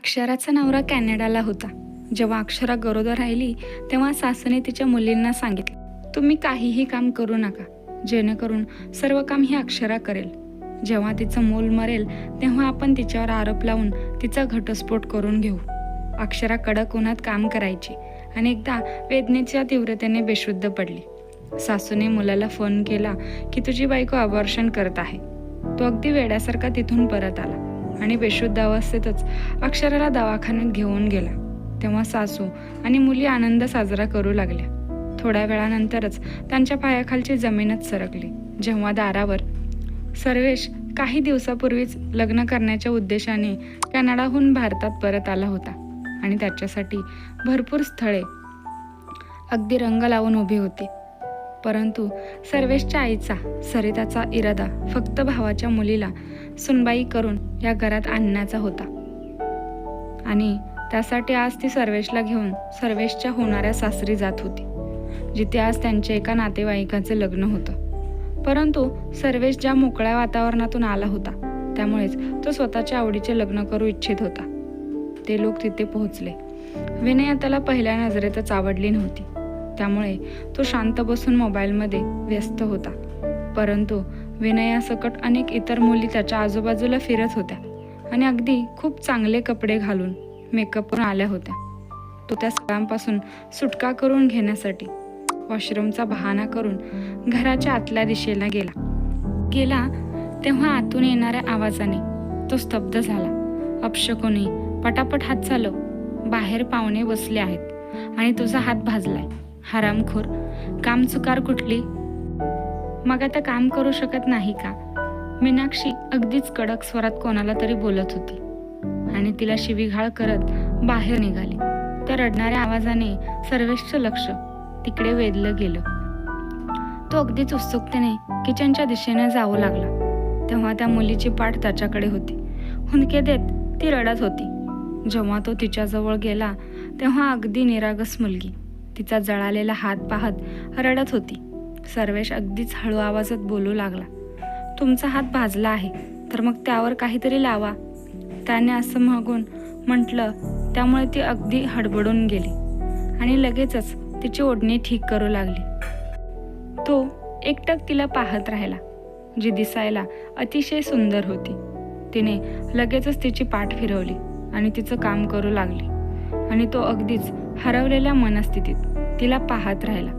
अक्षराचा नवरा कॅनडाला होता. जेव्हा अक्षरा गरोदर राहिली तेव्हा सासूने तिच्या मुलींना सांगितलं, तुम्ही काहीही काम करू नका, जेणेकरून सर्व काम ही अक्षरा करेल. जेव्हा तिचं मूल मरेल तेव्हा आपण तिच्यावर आरोप लावून तिचा घटस्फोट करून घेऊ. अक्षरा कडक उन्हात काम करायची आणि एकदा वेदनेच्या तीव्रतेने बेशुद्ध पडली. सासूने मुलाला फोन केला की तुझी बायको अबॉर्शन करत आहे. तो अगदी वेड्यासारखा तिथून परत आला आणि बेशुद्ध अवस्थेतच अक्षराला दवाखान्यात घेऊन गेला. तेव्हा सासू आणि मुली आनंद साजरा करू लागल्या. थोड्या वेळानंतरच त्यांच्या पायाखालची जमीनच सरकली. जेव्हा दारावर सर्वेश काही दिवसापूर्वीच लग्न करण्याच्या उद्देशाने कॅनडाहून भारतात परत आला होता आणि त्याच्यासाठी भरपूर स्थळे अगदी रंग लावून उभी होती. परंतु सर्वेशच्या आईचा सरिताचा इरादा फक्त भावाच्या मुलीला सुनबाई करून या घरात आणण्याचा होता आणि त्यासाठी आज ती सर्वेशला घेऊन सर्वेशच्या होणाऱ्या सासरी जात होती, जिथे आज त्यांच्या एका नातेवाईकाचे लग्न होतं. परंतु सर्वेश ज्या मोकळ्या वातावरणातून आला होता त्यामुळेच तो स्वतःच्या आवडीचे लग्न करू इच्छित होता. ते लोक तिथे पोहोचले. विनया त्याला पहिल्या नजरेतच आवडली नव्हती, त्यामुळे तो शांत बसून मोबाईलमध्ये व्यस्त होता. परंतु विनयासकट अनेक इतर मुली त्याच्या आजूबाजूला फिरत होत्या आणि अगदी खूप चांगले कपडे घालून मेकअप करून आल्या होत्या. तो त्या सगळ्यांपासून सुटका करून घेण्यासाठी वॉशरूमचा बहाणा करून घराच्या आतल्या दिशेला गेला तेव्हा आतून येणाऱ्या आवाजाने तो स्तब्ध झाला. अपशकुनी, पटापट हात चालव, बाहेर पाहुणे बसले आहेत आणि तुझा हात भाजलाय. हरामखोर, कामचुकार कुठली. मग आता काम करू शकत नाही का? मीनाक्षी अगदीच कडक स्वरात कोणाला तरी बोलत होती आणि तिला शिवीघाळ करत बाहेर निघाली. त्या रडणाऱ्या आवाजाने सर्वेशचं लक्ष तिकडे वेधलं गेलं. तो अगदीच उत्सुकतेने किचनच्या दिशेने जाऊ लागला. तेव्हा त्या मुलीची पाठ त्याच्याकडे होती. हुंदके देत ती रडत होती. जेव्हा तो तिच्याजवळ गेला तेव्हा अगदी निरागस मुलगी तिचा जळालेला हात पाहत रडत होती. सर्वेश अगदीच हळू आवाजात बोलू लागला, तुमचा हात भाजला आहे तर मग त्यावर काहीतरी लावा. त्याने असं मागून म्हटलं, त्यामुळे ती अगदी हडबडून गेली आणि लगेचच तिची ओढणी ठीक करू लागली. तो एकटक तिला पाहत राहिला, जी दिसायला अतिशय सुंदर होती. तिने लगेचच तिची पाठ फिरवली आणि तिचं काम करू लागली आणि तो अगदीच हरवलेल्या मनस्थितीत तिला पाहत राहिला,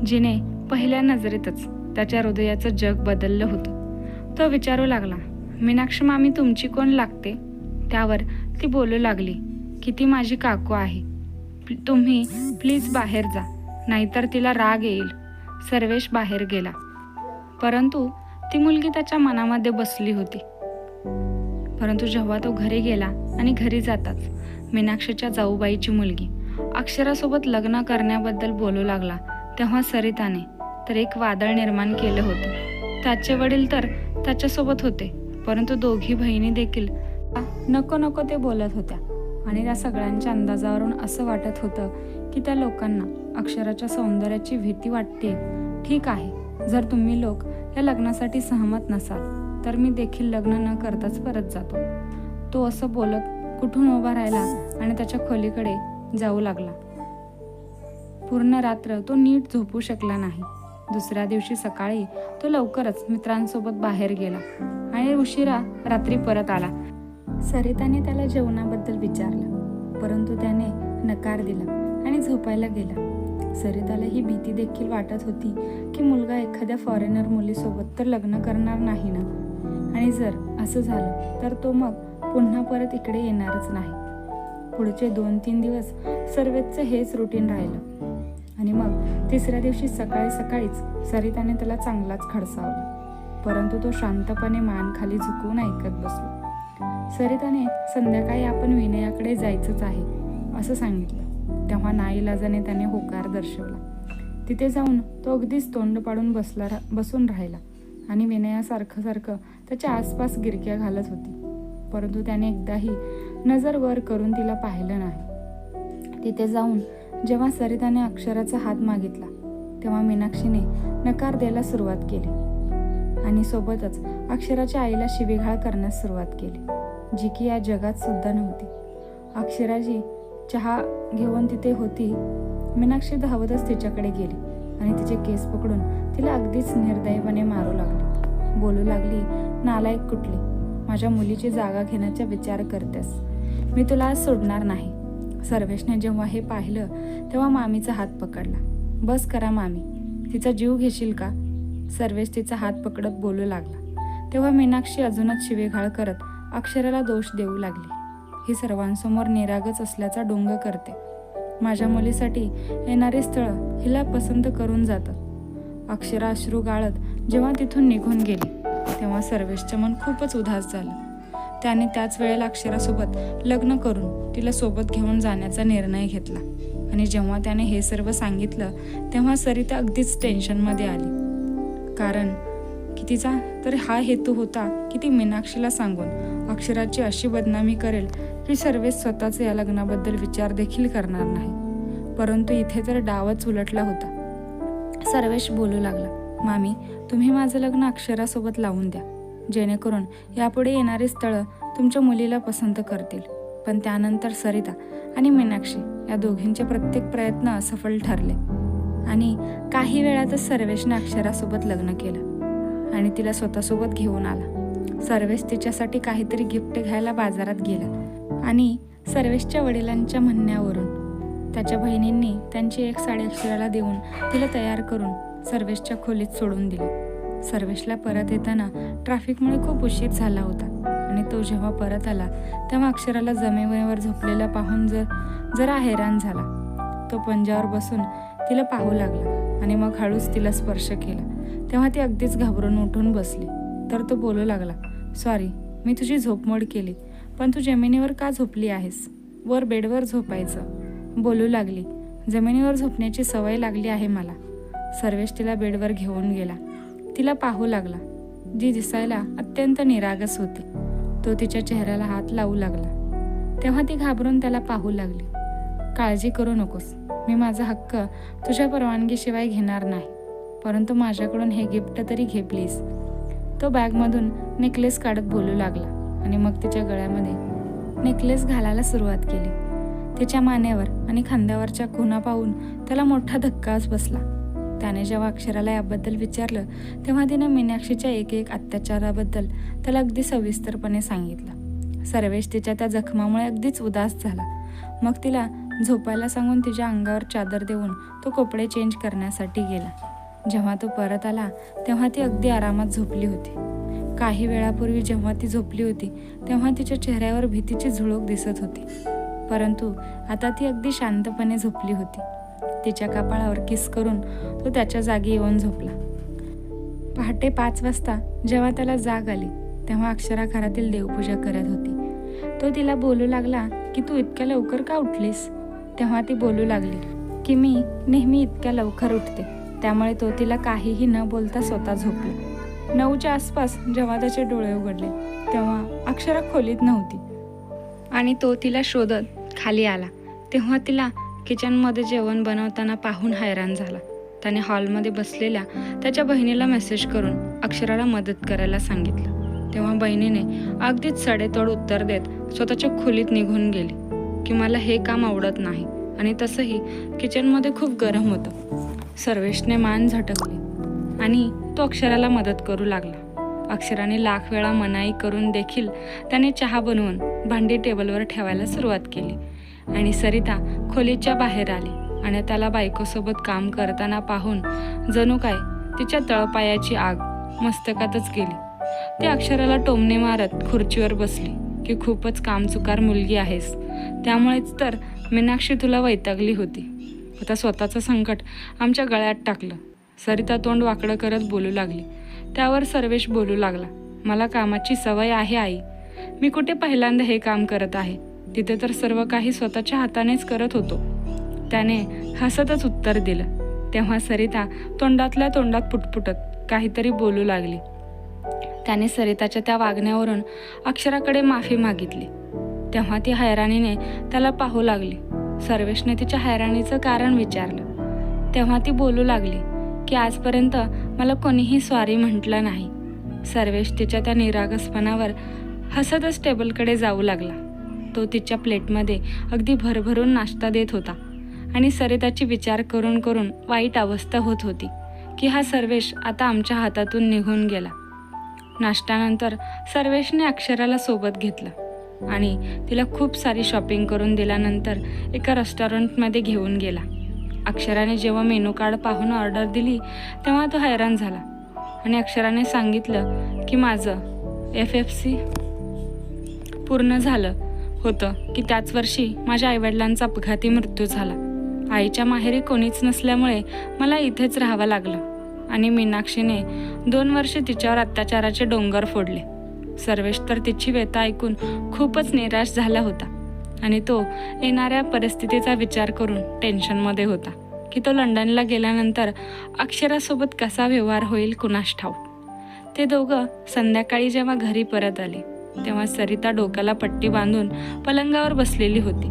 जिने पहिल्या नजरेतच त्याच्या हृदयाचं जग बदललं होतं. तो विचारू लागला, मीनाक्षी मामी तुमची कोण लागते? त्यावर ती बोलू लागली की ती माझी काकू आहे. तुम्ही प्लीज बाहेर जा, नाहीतर तिला राग येईल. सर्वेश बाहेर गेला, परंतु ती मुलगी त्याच्या मनामध्ये बसली होती. परंतु जेव्हा तो घरी गेला आणि घरी जाताच मीनाक्षीच्या जाऊबाईची मुलगी अक्षरासोबत लग्न करण्याबद्दल बोलू लागला, तेव्हा सरिताने तर एक वादळ निर्माण केलं होतं. त्याचे वडील तर त्याच्यासोबत होते, परंतु दोघी बहिणी देखील नको नको ते बोलत होत्या आणि त्या सगळ्यांच्या अंदाजावरून असं वाटत होतं की त्या लोकांना अक्षराच्या सौंदर्याची भीती वाटते. ठीक आहे, जर तुम्ही लोक या लग्नासाठी सहमत नसाल तर मी देखील लग्न न करताच परत जातो. तो असं बोलत कुठून उभा राहिला आणि त्याच्या खोलीकडे जाऊ लागला. पूर्ण रात्र तो नीट झोपू शकला नाही. दुसऱ्या दिवशी सकाळी तो लवकरच मित्रांसोबत बाहेर गेला आणि उशिरा रात्री परत आला. सरिताने त्याला जेवणाबद्दल विचारलं, परंतु त्याने नकार दिला आणि झोपायला गेला. सरिताला ही भीती देखील वाटत होती की मुलगा एखाद्या फॉरेनर मुलीसोबत तर लग्न करणार नाही ना, आणि जर असं झालं तर तो मग पुन्हा परत इकडे येणारच नाही. पुढचे 2-3 दिवस सर्वेचं हेच रुटीन राहिलं आणि मग तिसऱ्या दिवशी सकाळीच सरिताने त्याला चांगलाच खडसावला, परंतु तो शांतपणे मान खाली झुकवून ऐकत बसला. सरिताने संध्याकाळी आपण विनयाकडे जायचंच आहे असं सांगितलं. तेव्हा नाईलाजाने त्याने होकार दर्शवला. तिथे जाऊन तो अगदीच तोंड पाडून बसून राहिला आणि विनया सारखं त्याच्या आसपास गिरक्या घालत होती, परंतु त्याने एकदाही नजर वर करून तिला पाहिलं नाही. तिथे जाऊन जेव्हा सरिताने अक्षराचा हात मागितला तेव्हा मीनाक्षीने नकार द्यायला सुरुवात केली आणि सोबतच अक्षराच्या आईला शिवीगाळ करण्यास सुरुवात केली, जी की या जगात सुद्धा नव्हती. अक्षराजी चहा घेऊन तिथे होती. मीनाक्षी धावतच तिच्याकडे गेली आणि तिचे केस पकडून तिला अगदीच निर्दयीपणे मारू लागली. बोलू लागली, नालायक कुठली, माझ्या मुलीची जागा घेण्याचा विचार करतेस, मी तुला आज सोडणार नाही. सर्वेशने जेव्हा हे पाहिलं तेव्हा मामीचा हात पकडला. बस करा मामी, तिचा जीव घेशील का? सर्वेश तिचा हात पकडत बोलू लागला. तेव्हा मीनाक्षी अजूनच शिवेगाळ करत अक्षराला दोष देऊ लागली. ही सर्वांसमोर निरागस असल्याचा डोंग करते. माझ्या मुलीसाठी येणारी स्थळं हिला पसंत करून जातात. अक्षरा अश्रू गाळत जेव्हा तिथून निघून गेली तेव्हा सर्वेशचं मन खूपच उदास झालं. त्याने त्याच वेळेला अक्षरासोबत लग्न करून तिला सोबत घेऊन जाण्याचा निर्णय घेतला. आणि जेव्हा त्याने हे सर्व सांगितलं तेव्हा सरिता अगदीच टेन्शनमध्ये आली. कारण की तिचा तर हा हेतू होता की ती मीनाक्षीला सांगून अक्षराची अशी बदनामी करेल की सर्वेश स्वतःच या लग्नाबद्दल विचार देखील करणार नाही. परंतु इथे तर डावच उलटला होता. सर्वेश बोलू लागला, मामी, तुम्ही माझं लग्न अक्षरासोबत लावून द्या, जेणेकरून यापुढे येणारी स्थळं तुमच्या मुलीला पसंत करतील. पण त्यानंतर सरिता आणि मीनाक्षी या दोघींचे प्रत्येक प्रयत्न असफल ठरले आणि काही वेळातच सर्वेशने अक्षरासोबत लग्न केलं आणि तिला स्वतःसोबत घेऊन आला. सर्वेश तिच्यासाठी काहीतरी गिफ्ट घ्यायला बाजारात गेला आणि सर्वेशच्या वडिलांच्या म्हणण्यावरून त्याच्या बहिणींनी त्यांची एक साडी अक्षराला देऊन तिला तयार करून सर्वेशच्या खोलीत सोडून दिली. सर्वेशला परत येताना ट्रॅफिकमुळे खूप उशीर झाला होता आणि तो जेव्हा परत आला तेव्हा अक्षराला जमिनीवर झोपलेला पाहून जरा हैराण झाला. तो पंजावर बसून तिला पाहू लागला आणि मग हळूच तिला स्पर्श केला. तेव्हा ती अगदीच घाबरून उठून बसली. तर तो बोलू लागला, सॉरी, मी तुझी झोपमोड केली, पण तू जमिनीवर का झोपली आहेस? वर बेडवर झोपायचं. बोलू लागली, जमिनीवर झोपण्याची सवय लागली आहे मला. सर्वेश तिला बेडवर घेऊन गेला. तिला पाहू लागला, जी दिसायला अत्यंत निरागस होती. तो तिच्या चेहऱ्याला हात लावू लागला. तेव्हा ती घाबरून त्याला पाहू लागली. काळजी करू नकोस, मी माझा हक्क तुझ्या परवानगीशिवाय घेणार नाही, परंतु माझ्याकडून हे गिफ्ट तरी घे प्लीज. तो बॅगमधून नेकलेस काढत बोलू लागला आणि मग तिच्या गळ्यामध्ये नेकलेस घालायला सुरुवात केली. तिच्या मानेवर आणि खांद्यावरच्या खुणा पाहून त्याला मोठा धक्काच बसला. त्याने जेव्हा अक्षराला याबद्दल विचारलं तेव्हा तिने मीनाक्षीच्या एक अत्याचाराबद्दल त्याला अगदी सविस्तरपणे सांगितलं. सर्वेश तिच्या त्या जखमामुळे अगदीच उदास झाला. मग तिला झोपायला सांगून तिच्या अंगावर चादर देऊन तो कपडे चेंज करण्यासाठी गेला. जेव्हा तो परत आला तेव्हा ती अगदी आरामात झोपली होती. काही वेळापूर्वी जेव्हा ती झोपली होती तेव्हा तिच्या चेहऱ्यावर भीतीची झुळूक दिसत होती, परंतु आता ती अगदी शांतपणे झोपली होती. तिच्या कपाळावर किस करून तो त्याच्या जागी येऊन झोपला. पहाटे 5 वाजता जेव्हा त्याला जाग आली तेव्हा अक्षरा घरातील देवपूजा करत होती. तो तिला बोलू लागला की तू इतक्या लवकर का उठलीस? तेव्हा ती बोलू लागली की मी नेहमी इतक्या लवकर उठते. त्यामुळे तो तिला काहीही न बोलता स्वतः झोपला. 9च्या आसपास जेव्हा त्याचे डोळे उघडले तेव्हा अक्षरा खोलीत नव्हती आणि तो तिला शोधत खाली आला. तेव्हा तिला किचनमध्ये जेवण बनवताना पाहून हैराण झाला. त्याने हॉलमध्ये बसलेल्या त्याच्या बहिणीला मेसेज करून अक्षराला मदत करायला सांगितलं. तेव्हा बहिणीने अगदीच सडेतोड उत्तर देत स्वतःच्या खोलीत निघून गेली की मला हे काम आवडत नाही आणि तसंही किचनमध्ये खूप गरम होतं. सर्वेशने मान झटकली आणि तो अक्षराला मदत करू लागला. अक्षराने लाख वेळा मनाई करून देखील त्याने चहा बनवून भांडी टेबलवर ठेवायला सुरुवात केली आणि सरिता खोलीच्या बाहेर आली आणि त्याला बायकोसोबत काम करताना पाहून जणू काय तिच्या तळपायाची आग मस्तकातच गेली. ती अक्षराला टोमणे मारत खुर्चीवर बसली की खूपच कामचुकार मुलगी आहेस, त्यामुळेच तर मीनाक्षी तुला वैतागली होती. आता स्वतःचं संकट आमच्या गळ्यात टाकलं. सरिता तोंड वाकडं करत बोलू लागली. त्यावर सर्वेश बोलू लागला, मला कामाची सवय आहे आई, मी कुठे पहिल्यांदा हे काम करत आहे, तिथे तर सर्व काही स्वतःच्या हातानेच करत होतो. त्याने हसतच उत्तर दिलं. तेव्हा सरिता तोंडातल्या तोंडात पुटपुटत काहीतरी बोलू लागली. त्याने सरिताच्या त्या वागण्यावरून अक्षराकडे माफी मागितली. तेव्हा ती हैराणीने त्याला पाहू लागली. सर्वेशने तिच्या हैराणीचं कारण विचारलं. तेव्हा ती बोलू लागली की आजपर्यंत मला कोणीही सॉरी म्हटलं नाही. सर्वेश तिच्या त्या निरागसपणावर हसतच टेबलकडे जाऊ लागला. तो तिच्या प्लेटमध्ये अगदी भरभरून नाश्ता देत होता आणि सरिताची विचार करून करून वाईट अवस्था होत होती की हा सर्वेश आता आमच्या हातातून निघून गेला. नाश्त्यानंतर सर्वेशने अक्षराला सोबत घेतलं आणि तिला खूप सारी शॉपिंग करून दिल्यानंतर एका रेस्टॉरंटमध्ये घेऊन गेला. अक्षराने जेव्हा मेनू कार्ड पाहून ऑर्डर दिली तेव्हा तो हैराण झाला आणि अक्षराने सांगितलं की माझं FFC पूर्ण झालं होतं की त्याच वर्षी माझ्या आईवडिलांचा अपघाती मृत्यू झाला. आईच्या माहेरी कोणीच नसल्यामुळे मला इथेच राहावं लागलं आणि मीनाक्षीने 2 वर्षे तिच्यावर अत्याचाराचे डोंगर फोडले. सर्वेश तर तिची व्यथा ऐकून खूपच निराश झाला होता आणि तो येणाऱ्या परिस्थितीचा विचार करून टेन्शनमध्ये होता की तो लंडनला गेल्यानंतर अक्षरासोबत कसा व्यवहार होईल कुणास ठाऊक. ते दोघं संध्याकाळी जेव्हा घरी परत आले तेव्हा सरिता डोक्याला पट्टी बांधून पलंगावर बसलेली होती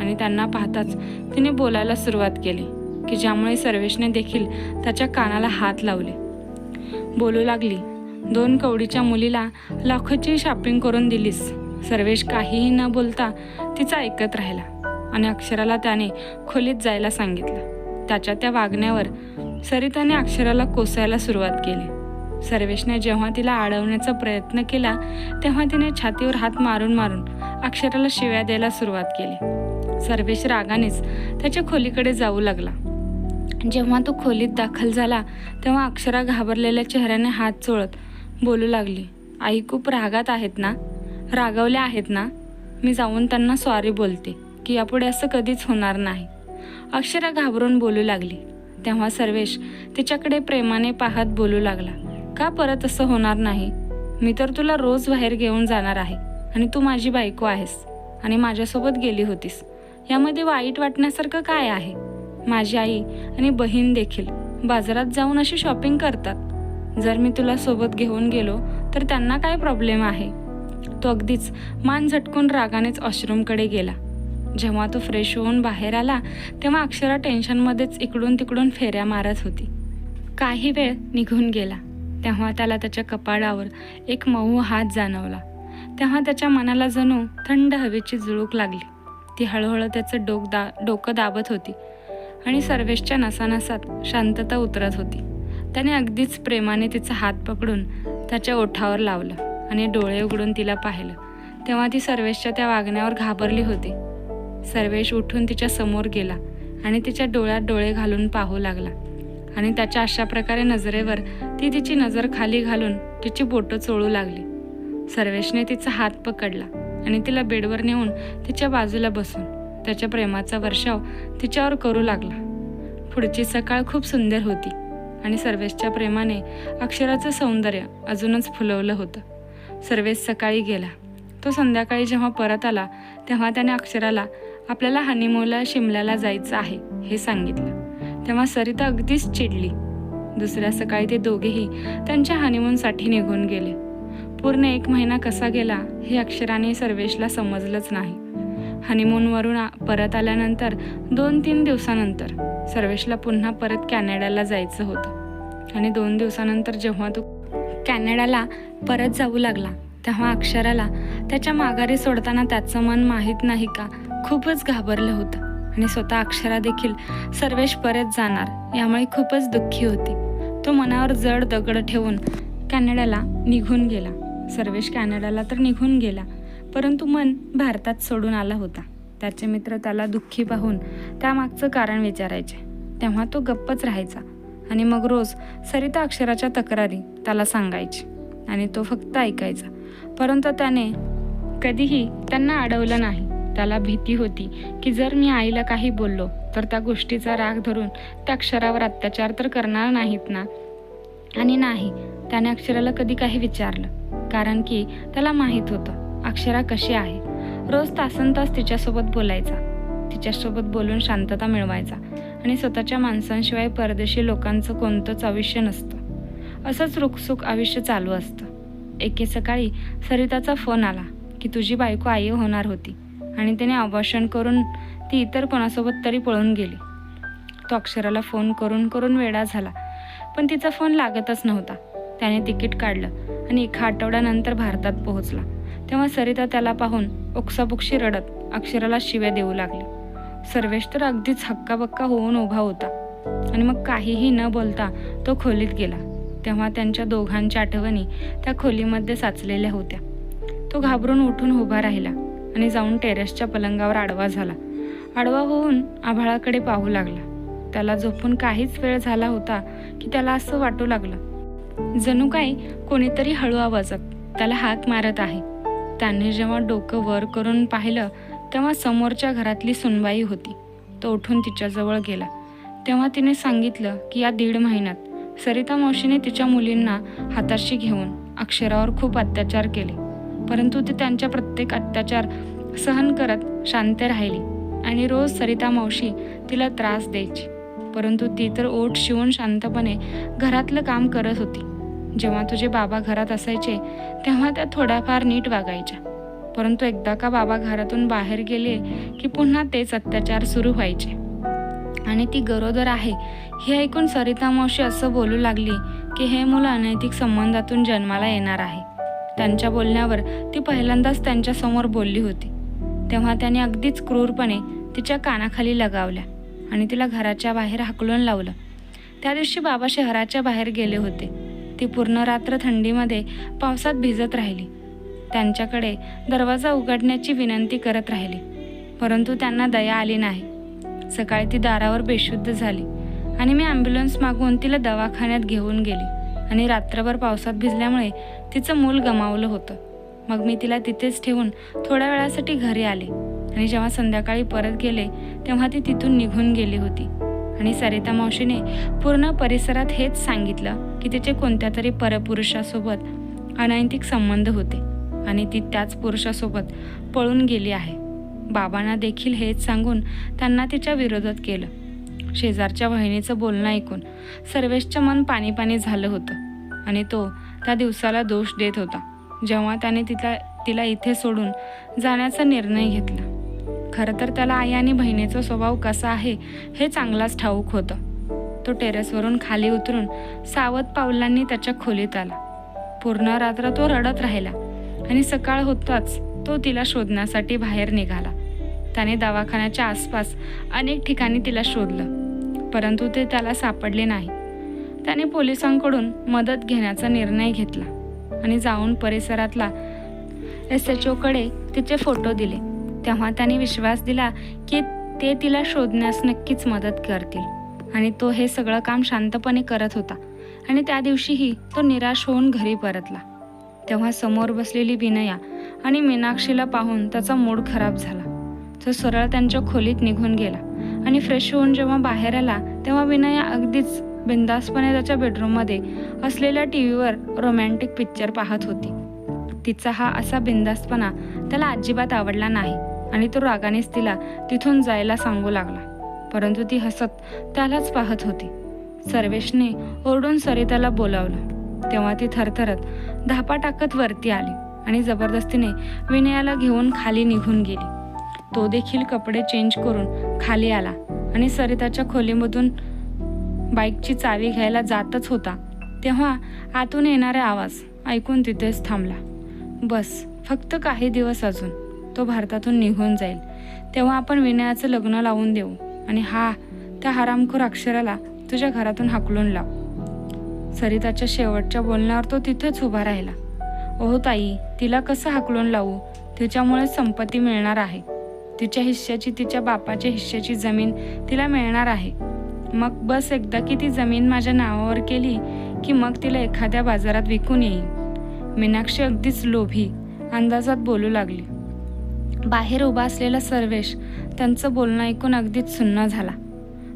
आणि त्यांना पाहताच तिने बोलायला सुरुवात केली की ज्यामुळे सर्वेशने देखील त्याच्या कानाला हात लावले. बोलू लागली, 2 कवडीच्या मुलीला लाखोची शॉपिंग करून दिलीस. सर्वेश काहीही न बोलता तिचा ऐकत राहिला आणि अक्षराला त्याने खोलीत जायला सांगितलं. त्याच्या त्या वागण्यावर सरिताने अक्षराला कोसायला सुरुवात केली. सर्वेशने जेव्हा तिला अडवण्याचा प्रयत्न केला तेव्हा तिने छातीवर हात मारून मारून अक्षराला शिव्या द्यायला सुरुवात केली. सर्वेश रागानेच त्याच्या खोलीकडे जाऊ लागला. जेव्हा तो खोलीत दाखल झाला तेव्हा अक्षरा घाबरलेल्या चेहऱ्याने हात चोळत बोलू लागली, आई खूप रागात आहेत ना, रागावल्या आहेत ना, मी जाऊन त्यांना सॉरी बोलते की यापुढे असं कधीच होणार नाही. अक्षरा घाबरून बोलू लागली. तेव्हा सर्वेश तिच्याकडे प्रेमाने पाहत बोलू लागला, का परत असं होणार नाही? मी तर तुला रोज बाहेर घेऊन जाणार आहे आणि तू माझी बायको आहेस आणि माझ्यासोबत गेली होतीस. यामध्ये वाईट वाटण्यासारखं काय आहे? माझी आई आणि बहीण देखील बाजारात जाऊन अशी शॉपिंग करतात. जर मी तुला सोबत घेऊन गेलो तर त्यांना काय प्रॉब्लेम आहे? तो अगदीच मान झटकून रागानेच वॉशरूमकडे गेला. जेव्हा तो फ्रेश होऊन बाहेर आला तेव्हा अक्षरा टेन्शनमध्येच इकडून तिकडून फेऱ्या मारत होती. काही वेळ निघून गेला तेव्हा त्याला त्याच्या कपाळावर एक मऊ हात जाणवला. तेव्हा त्याच्या मनाला जणू थंड हवेची झुळूक लागली. ती हळूहळू त्याचं डोकं दाबत होती आणि सर्वेशच्या नसानसात शांतता उतरत होती. त्याने अगदीच प्रेमाने तिचा हात पकडून त्याच्या ओठावर लावलं आणि डोळे उघडून तिला पाहिलं. तेव्हा ती सर्वेशच्या त्या वागण्यावर घाबरली होती. सर्वेश उठून तिच्या समोर गेला आणि तिच्या डोळ्यात डोळे घालून पाहू लागला आणि त्याच्या अशा प्रकारे नजरेवर ती तिची नजर खाली घालून तिची बोटं चोळू लागली. सर्वेशने तिचा हात पकडला आणि तिला बेडवर नेऊन तिच्या बाजूला बसून त्याच्या प्रेमाचा वर्षाव तिच्यावर करू लागला. पुढची सकाळ खूप सुंदर होती आणि सर्वेशच्या प्रेमाने अक्षराचं सौंदर्य अजूनच फुलवलं होतं. सर्वेश सकाळी गेला. तो संध्याकाळी जेव्हा परत आला तेव्हा त्याने अक्षराला आपल्याला हनीमूनला शिमल्याला जायचं आहे हे सांगितलं. तेव्हा सरिता अगदीच चिडली. दुसऱ्या सकाळी ते दोघेही त्यांच्या हनीमूनसाठी निघून गेले. पूर्ण 1 महिना कसा गेला हे अक्षराने सर्वेशला समजलंच नाही. हनीमूनवरून परत आल्यानंतर 2-3 दिवसानंतर सर्वेशला पुन्हा परत कॅनडाला जायचं होतं आणि 2 दिवसानंतर जेव्हा तो कॅनडाला परत जाऊ लागला तेव्हा अक्षराला त्याच्या माघारी सोडताना त्याचं मन माहीत नाही का खूपच घाबरलं होतं आणि स्वतः अक्षरा देखील सर्वेश परत जाणार यामुळे खूपच दुःखी होती. तो मनावर जड दगड ठेवून कॅनडाला निघून गेला. सर्वेश कॅनडाला तर निघून गेला परंतु मन भारतात सोडून आला होता. त्याचे मित्र त्याला दुःखी पाहून त्यामागचं कारण विचारायचे तेव्हा तो गप्पच राहायचा आणि मग रोज सरिता अक्षराच्या तक्रारी त्याला सांगायची आणि तो फक्त ऐकायचा. परंतु त्याने कधीही त्यांना अडवलं नाही. त्याला भीती होती की जर मी आईला काही बोललो तर त्या गोष्टीचा राग धरून त्या अक्षरावर अत्याचार तर करणार नाहीत ना. आणि नाही, त्याने अक्षराला कधी काही विचारलं कारण की त्याला माहीत होतं अक्षरा कशी आहे. रोज तासनतास तिच्यासोबत बोलायचा, तिच्यासोबत बोलून शांतता मिळवायचा आणि स्वतःच्या माणसांशिवाय परदेशी लोकांचं कोणतंच आयुष्य नसतं. असंच रुखसुख आयुष्य चालू असतं. एके सकाळी सरिताचा फोन आला की तुझी बायको आई होणार होती आणि तिने अबॉर्शन करून ती इतर कोणासोबत तरी पळून गेली. तो अक्षराला फोन करून करून वेडा झाला पण तिचा फोन लागतच नव्हता. त्याने तिकीट काढलं आणि 1 आठवड्यानंतर भारतात पोहोचला. तेव्हा सरिता त्याला पाहून ओक्साबोक्शी रडत अक्षराला शिव्या देऊ लागली. सर्वेश तर अगदीच हक्काबक्का होऊन उभा होता आणि मग काहीही न बोलता तो खोलीत गेला. तेव्हा त्यांच्या दोघांच्या आठवणी त्या खोलीमध्ये साचलेल्या होत्या. तो घाबरून उठून उभा राहिला आणि जाऊन टेरेसच्या पलंगावर आडवा झाला. आडवा होऊन आभाळाकडे पाहू लागला. त्याला झोपून काहीच वेळ झाला होता की त्याला असं वाटू लागलं जणू काही कोणीतरी हळू आवाजात त्याला हाक मारत आहे. त्याने जेव्हा डोकं वर करून पाहिलं तेव्हा समोरच्या घरातली सुनबाई होती. तो उठून तिच्याजवळ गेला. तेव्हा तिने सांगितलं की या 1.5 महिन्यात सरिता मावशीने तिच्या मुलींना हाताशी घेऊन अक्षरावर खूप अत्याचार केले, परंतु ती त्यांच्या प्रत्येक अत्याचार सहन करत शांत राहिली आणि रोज सरिता मावशी तिला त्रास द्यायची, परंतु ती तर ओठ शिवून शांतपणे घरातलं काम करत होती. जेव्हा तुझे बाबा घरात असायचे तेव्हा त्या थोड्याफार नीट वागायच्या, परंतु एकदा का बाबा घरातून बाहेर गेले की पुन्हा तेच अत्याचार सुरू व्हायचे. आणि ती गरोदर आहे हे ऐकून सरिता मावशी असं बोलू लागली की हे मुलं अनैतिक संबंधातून जन्माला येणार आहे. त्यांच्या बोलण्यावर ती पहिल्यांदाच त्यांच्यासमोर बोलली होती. तेव्हा त्याने अगदीच क्रूरपणे तिच्या कानाखाली लगावल्या आणि तिला घराच्या बाहेर हाकलून लावलं. त्या दिवशी बाबा शहराच्या बाहेर गेले होते. ती पूर्ण रात्र थंडीमध्ये पावसात भिजत राहिली. त्यांच्याकडे दरवाजा उघडण्याची विनंती करत राहिली, परंतु त्यांना दया आली नाही. सकाळी ती दारावर बेशुद्ध झाली आणि मी ॲम्ब्युलन्स मागवून तिला दवाखान्यात घेऊन गेली आणि रात्रभर पावसात भिजल्यामुळे तिचं मूल गमावलं होतं. मग मी तिला तिथेच ठेवून थोड्या वेळासाठी घरी आले आणि जेव्हा संध्याकाळी परत गेले तेव्हा ती तिथून निघून गेली होती. आणि सरिता मावशीने पूर्ण परिसरात हेच सांगितलं की तिचे कोणत्या तरी परपुरुषासोबत अनैतिक संबंध होते आणि ती त्याच पुरुषासोबत पळून गेली आहे. बाबांना देखील हेच सांगून त्यांना तिच्या विरोधात केलं. शेजारच्या वहिनीचं बोलणं ऐकून सर्वेशचं मन पाणी पाणी झालं होतं आणि तो त्या दिवसाला दोष देत होता जेव्हा त्याने तिला इथे सोडून जाण्याचा निर्णय घेतला. खरं तर त्याला आई आणि बहिणीचा स्वभाव कसा आहे हे चांगलाच ठाऊक होतं. तो टेरेसवरून खाली उतरून सावध पावलांनी त्याच्या खोलीत आला. पूर्ण रात्र तो रडत राहिला आणि सकाळ होताच तो तिला शोधण्यासाठी बाहेर निघाला. त्याने दवाखान्याच्या आसपास अनेक ठिकाणी तिला शोधलं, परंतु ते त्याला सापडले नाही. त्याने पोलिसांकडून मदत घेण्याचा निर्णय घेतला आणि जाऊन परिसरातला SHOकडे तिचे फोटो दिले. तेव्हा त्याने विश्वास दिला की ते तिला शोधण्यास नक्कीच मदत करतील आणि तो हे सगळं काम शांतपणे करत होता. आणि त्या दिवशीही तो निराश होऊन घरी परतला. तेव्हा समोर बसलेली विनया आणि मीनाक्षीला पाहून त्याचा मूड खराब झाला. तो सरळ त्यांच्या खोलीत निघून गेला आणि फ्रेश होऊन जेव्हा बाहेर आला तेव्हा विनया अगदीच बिंदासपणे त्याच्या बेडरूममध्ये असलेल्या टीव्हीवर रोमॅन्टिक पिक्चर पाहत होती. तिचा हा असा बिंदासपणा त्याला अजिबात आवडला नाही आणि तो रागानेच तिला तिथून जायला सांगू लागला, परंतु ती हसत त्यालाच पाहत होती. सर्वेशने ओरडून सरिताला बोलावलं. तेव्हा ती थरथरत धापा टाकत वरती आली आणि जबरदस्तीने विनयाला घेऊन खाली निघून गेली. तो देखील कपडे चेंज करून खाली आला आणि सरिताच्या खोलीमधून बाईकची चावी घ्यायला जातच होता तेव्हा आतून येणारा आवाज ऐकून तिथेच थांबला. बस फक्त काही दिवस अजून तो भारतातून निघून जाईल, तेव्हा आपण विनयाचं लग्न लावून देऊ आणि त्या हरामखोर अक्षराला तुझ्या घरातून हाकलून लाव. सरिताच्या शेवटच्या बोलण्यावर तो तिथेच उभा राहिला. ओह ताई, तिला कसं हाकलून लावू? तिच्यामुळे संपत्ती मिळणार आहे. तिच्या हिश्श्याची, तिच्या बापाच्या हिश्श्याची जमीन तिला मिळणार आहे. मग बस एकदा की ती जमीन माझ्या नावावर केली की मग तिला एखाद्या बाजारात विकून येईन. मीनाक्षी अगदीच लोभी अंदाजात बोलू लागली. बाहेर उभा असलेला सर्वेश त्यांचं बोलणं ऐकून अगदीच सुन्न झाला.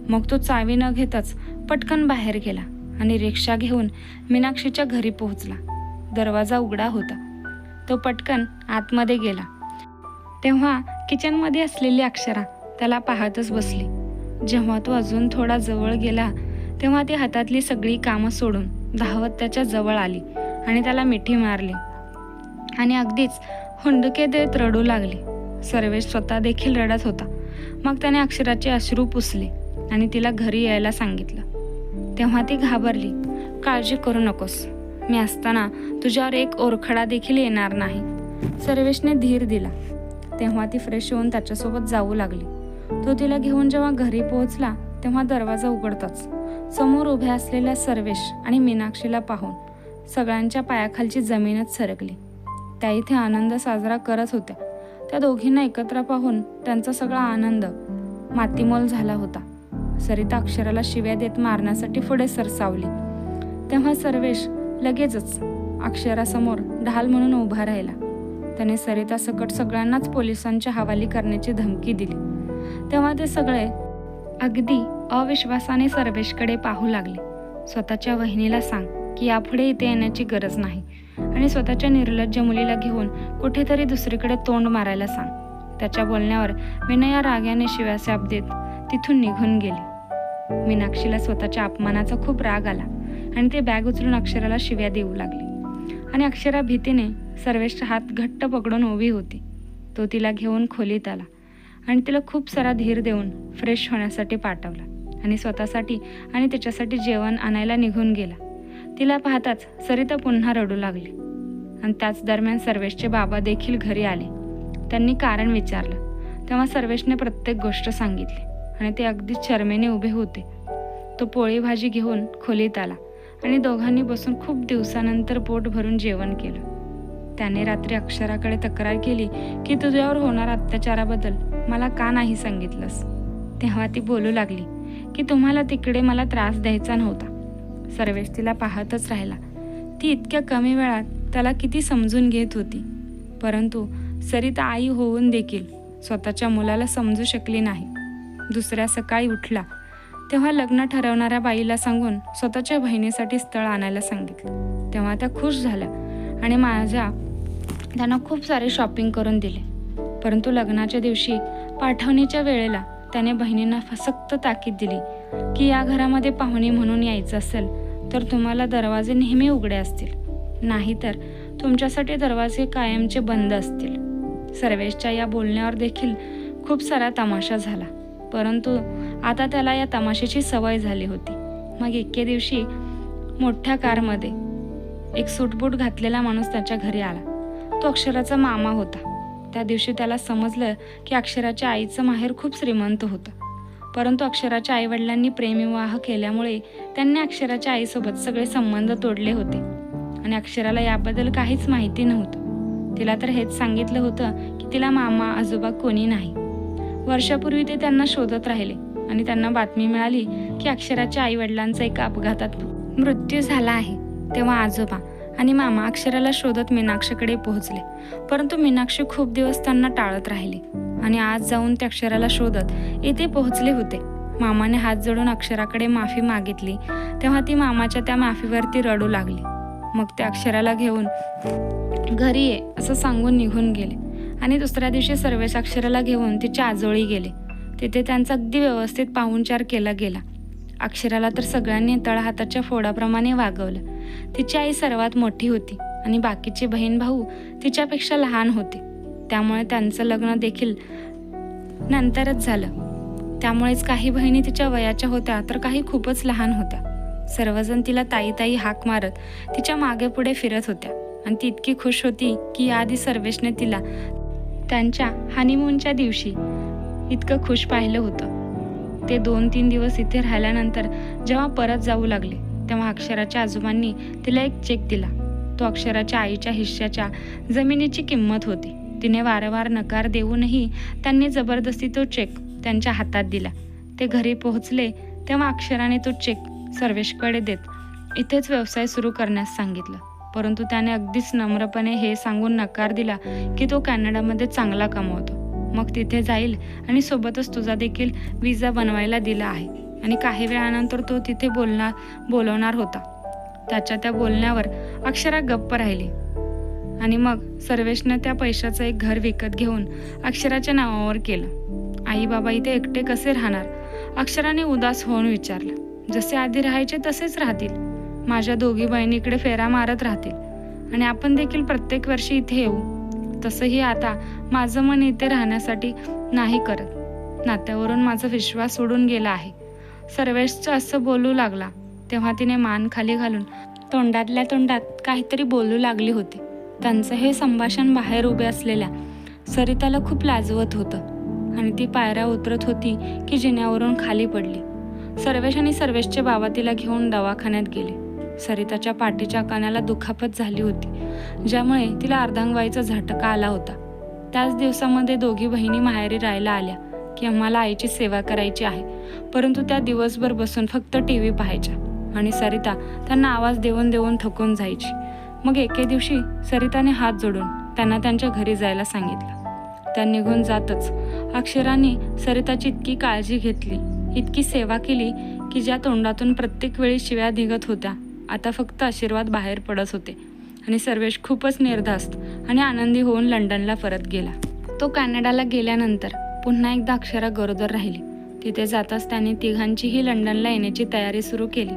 मग तो चावी न घेताच पटकन बाहेर गेला आणि रिक्षा घेऊन मीनाक्षीच्या घरी पोहोचला. दरवाजा उघडा होता. तो पटकन आतमध्ये गेला. तेव्हा किचनमध्ये असलेली अक्षरा त्याला पाहतच बसली. जेव्हा तो अजून थोडा जवळ गेला तेव्हा ती हातातली सगळी कामं सोडून धावत त्याच्या जवळ आली आणि त्याला मिठी मारली आणि अगदीच हुंदके देत रडू लागली. सर्वेश स्वतः देखील रडत होता. मग त्याने अक्षराचे अश्रू पुसले आणि तिला घरी यायला सांगितलं. तेव्हा ती घाबरली. काळजी करू नकोस, मी असताना तुझ्यावर एक ओरखडा देखील येणार नाही. सर्वेशने धीर दिला. तेव्हा ती फ्रेश होऊन त्याच्यासोबत जाऊ लागली. तो तिला घेऊन जेव्हा घरी पोहोचला तेव्हा दरवाजा उघडताच समोर उभ्या असलेल्या सर्वेश आणि मीनाक्षीला पाहून सगळ्यांच्या पायाखालची जमीनच सरकली. त्या इथे आनंद साजरा करत होत्या. त्या दोघींना एकत्र पाहून त्यांचा सगळा आनंद मातीमोल झाला होता. सरिता अक्षराला शिव्या देत मारण्यासाठी पुढे सरसावली. तेव्हा सर्वेश लगेचच अक्षरासमोर ढाल म्हणून उभा राहिला. त्याने सरिता सकट सगळ्यांनाच पोलिसांच्या हवाली करण्याची धमकी दिली. तेव्हा ते सगळे अगदी अविश्वासाने सर्वेशकडे पाहू लागले. स्वतःच्या वहिनीला सांग की यापुढे इथे येण्याची गरज नाही आणि स्वतःच्या निर्लज्ज मुलीला घेऊन कुठेतरी दुसरीकडे तोंड मारायला सांग. त्याच्या बोलण्यावर विनया रागाने शिव्याशाप देत तिथून निघून गेली. मीनाक्षीला स्वतःच्या अपमानाचा खूप राग आला आणि ते बॅग उचलून अक्षराला शिव्या देऊ लागली. आणि अक्षरा भीतीने सर्वेशचा हात घट्ट पकडून उभी होती. तो तिला घेऊन खोलीत आला आणि तिला खूप सारा धीर देऊन फ्रेश होण्यासाठी पाठवला आणि स्वतःसाठी आणि त्याच्यासाठी जेवण आणायला निघून गेला. तिला पाहताच सरिता पुन्हा रडू लागली. आणि त्याच दरम्यान सर्वेशचे बाबा देखील घरी आले. त्यांनी कारण विचारलं. तेव्हा सर्वेशने प्रत्येक गोष्ट सांगितली आणि ते अगदी शरमेने उभे होते. तो पोळी भाजी घेऊन खोलीत आला आणि दोघांनी बसून खूप दिवसानंतर पोट भरून जेवण केलं. त्याने रात्री अक्षराकडे तक्रार केली की तुझ्यावर होणाऱ्या अत्याचाराबद्दल मला का नाही सांगितलंस. तेव्हा ती बोलू लागली की तुम्हाला तिकडे मला त्रास द्यायचा नव्हता. सर्वेश तिला पाहतच राहिला. ती इतक्या कमी वेळात त्याला किती समजून घेत होती. परंतु सरिता आई होऊन देखील स्वतःच्या मुलाला समजू शकली नाही. दुसऱ्या सकाळी उठला तेव्हा लग्न ठरवणाऱ्या बाईला सांगून स्वतःच्या बहिणीसाठी स्थळ आणायला सांगितलं. तेव्हा त्या खुश झाल्या आणि त्यांना खूप सारे शॉपिंग करून दिले. परंतु लग्नाच्या दिवशी पाठवणीच्या वेळेला त्याने बहिणींना सक्त ताकीद दिली की या घरामध्ये पाहुणे म्हणून यायचं असेल तर तुम्हाला दरवाजे नेहमी उघडे असतील, नाहीतर तुमच्यासाठी दरवाजे कायमचे बंद असतील. सर्वेशच्या या बोलण्यावर देखील खूप सारा तमाशा झाला. परंतु आता त्याला या तमाशाची सवय झाली होती. मग एके दिवशी मोठ्या कारमध्ये एक सूटबूट घातलेला माणूस त्याच्या घरी आला. तो अक्षराचा मामा होता. त्या दिवशी त्याला समजलं की अक्षराच्या आईचं माहेर खूप श्रीमंत होतं. परंतु अक्षराच्या आईवडिलांनी प्रेमविवाह केल्यामुळे त्यांनी अक्षराच्या आईसोबत सगळे संबंध तोडले होते आणि अक्षराला याबद्दल काहीच माहिती नव्हतं. तिला तर हेच सांगितलं होतं की तिला मामा आजोबा कोणी नाही. वर्षापूर्वी ते त्यांना शोधत राहिले आणि त्यांना बातमी मिळाली की अक्षराच्या आईवडिलांचा एका अपघातात मृत्यू झाला आहे. तेव्हा आजोबा आणि मामा अक्षराला शोधत मीनाक्षीकडे पोहोचले. परंतु मीनाक्षी खूप दिवस त्यांना टाळत राहिली आणि आज जाऊन ते अक्षराला शोधत येथे पोहोचले होते. मामाने हात जोडून अक्षराकडे माफी मागितली. तेव्हा ती मामाच्या त्या माफीवरती रडू लागली. मग ते अक्षराला घेऊन घरी ये असं सांगून निघून गेले आणि दुसऱ्या दिवशी सर्वेश अक्षराला घेऊन तिच्या आजोळी गेले. तिथे त्यांचा अगदी व्यवस्थित पाहुणचार केला गेला. अक्षराला तर सगळ्यांनी तळहाताच्या फोडाप्रमाणे वागवलं. तिची आई सर्वात मोठी होती आणि बाकीचे बहीण भाऊ तिच्यापेक्षा लहान होते. त्यामुळे त्यांचं लग्न देखील नंतरच झालं. त्यामुळेच काही बहिणी तिच्या वयाच्या होत्या तर काही खूपच लहान होत्या. सर्वजण तिला ताई ताई हाक मारत तिच्या मागे पुढे फिरत होत्या आणि ती इतकी खुश होती की याआधी सर्वेशने तिला त्यांच्या हनीमूनच्या दिवशी इतकं खुश पाहिलं होतं. ते 2-3 दिवस इथे राहिल्यानंतर जेव्हा परत जाऊ लागले तेव्हा अक्षराच्या आजोबांनी तिला एक चेक दिला. तो अक्षराच्या आईच्या हिश्श्याच्या जमिनीची किंमत होती. तिने वारंवार नकार देऊनही त्यांनी जबरदस्ती तो चेक त्यांच्या हातात दिला. ते घरी पोहोचले तेव्हा अक्षराने तो चेक सर्वेशकडे देत इथेच व्यवसाय सुरू करण्यास सांगितलं. परंतु त्याने अगदीच नम्रपणे हे सांगून नकार दिला की तो कॅनडामध्ये चांगला कमवतो, मग तिथे जाईल आणि सोबतच तुझा देखील विजा बनवायला दिला आहे आणि काही वेळानंतर तो तिथे बोलवणार होता. त्याच्या त्या बोलण्यावर अक्षरा गप्प राहिली आणि मग सर्वेशने त्या पैशाचं एक घर विकत घेऊन अक्षराच्या नावावर केलं. आई बाबा इथे एकटे कसे राहणार? अक्षराने उदास होऊन विचारलं. जसे आधी राहायचे तसेच राहतील. माझ्या दोघी बहिणीकडे फेरा मारत राहतील आणि आपण देखील प्रत्येक वर्षी इथे येऊ. तसंही आता माझं मन इथे राहण्यासाठी नाही करत. नात्यावरून माझा विश्वास सोडून गेला आहे. सर्वेशचं असं बोलू लागला तेव्हा तिने मान खाली घालून तोंडातल्या तोंडात काहीतरी बोलू लागली होती त्यांचं हे संभाषण बाहेर उभे असलेल्या सरिताला खूप लाजवत होतं आणि ती पायऱ्या उतरत होती की जिन्यावरून खाली पडली. सर्वेश आणि सर्वेशचे बाबा तिला घेऊन दवाखान्यात गेले. सरिताच्या पाठीच्या कण्याला दुखापत झाली होती, ज्यामुळे तिला अर्धांगवायूचा झटका आला होता. त्याच दिवसामध्ये दोघी बहिणी माहेरी राहायला आल्या की आम्हाला आईची सेवा करायची आहे, परंतु त्या दिवसभर बसून फक्त TV पाहायच्या आणि सरिता त्यांना आवाज देऊन देऊन थकून जायची. मग एके दिवशी सरिताने हात जोडून त्यांना त्यांच्या घरी जायला सांगितलं. त्या निघून जातच अक्षराने सरिताची इतकी काळजी घेतली, इतकी सेवा केली की ज्या तोंडातून प्रत्येक वेळी शिव्या निघत होत्या, आता फक्त आशीर्वाद बाहेर पडत होते. आणि सर्वेश खूपच निर्धास्त आणि आनंदी होऊन लंडनला परत गेला. तो कॅनडाला गेल्यानंतर पुन्हा एकदा अक्षरा गरोदर राहिली. तिथे जाताच त्यांनी तिघांचीही लंडनला येण्याची तयारी सुरू केली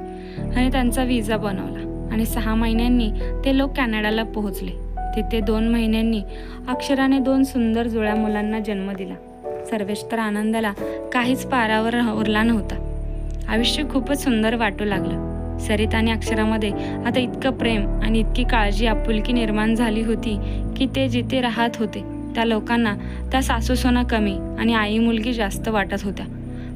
आणि त्यांचा विजा बनवला आणि 6 महिन्यांनी ते लोक कॅनडाला पोहोचले. तिथे 2 महिन्यांनी अक्षराने 2 सुंदर जुळ्या मुलांना जन्म दिला. सर्वेश तर आनंदाला काहीच पारावर उरला नव्हता. आयुष्य खूपच सुंदर वाटू लागलं. सरिता आणि अक्षरामध्ये आता इतकं प्रेम आणि इतकी काळजी आपुलकी निर्माण झाली होती की ते जिथे राहत होते त्या लोकांना त्या सासू सोना कमी आणि आई मुलगी जास्त वाटत होत्या.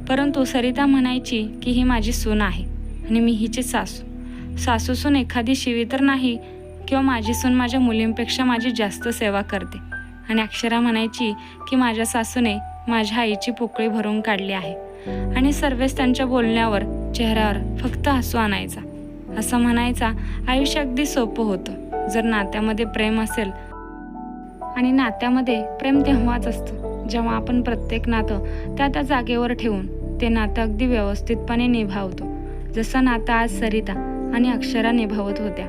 परंतु सरिता म्हणायची की ही माझी सून आहे आणि मी हिची सासू. सासू सून एखादी शिवी तर नाही, किंवा माझी सून माझ्या मुलींपेक्षा माझी जास्त सेवा करते. आणि अक्षरा म्हणायची की माझ्या सासूने माझ्या आईची पोकळी भरून काढली आहे. आणि सर्वेच त्यांच्या बोलण्यावर चेहऱ्यावर फक्त हसू आणायचा. असं म्हणायचा आयुष्य अगदी सोपं होतं जर नात्यामध्ये प्रेम असेल. आणि नात्यामध्ये प्रेम तेव्हाच असतं जेव्हा आपण प्रत्येक नातं त्या जागेवर ठेवून ते नातं अगदी व्यवस्थितपणे निभावतो, जसं नातं आज सरिता आणि अक्षरा निभावत होत्या.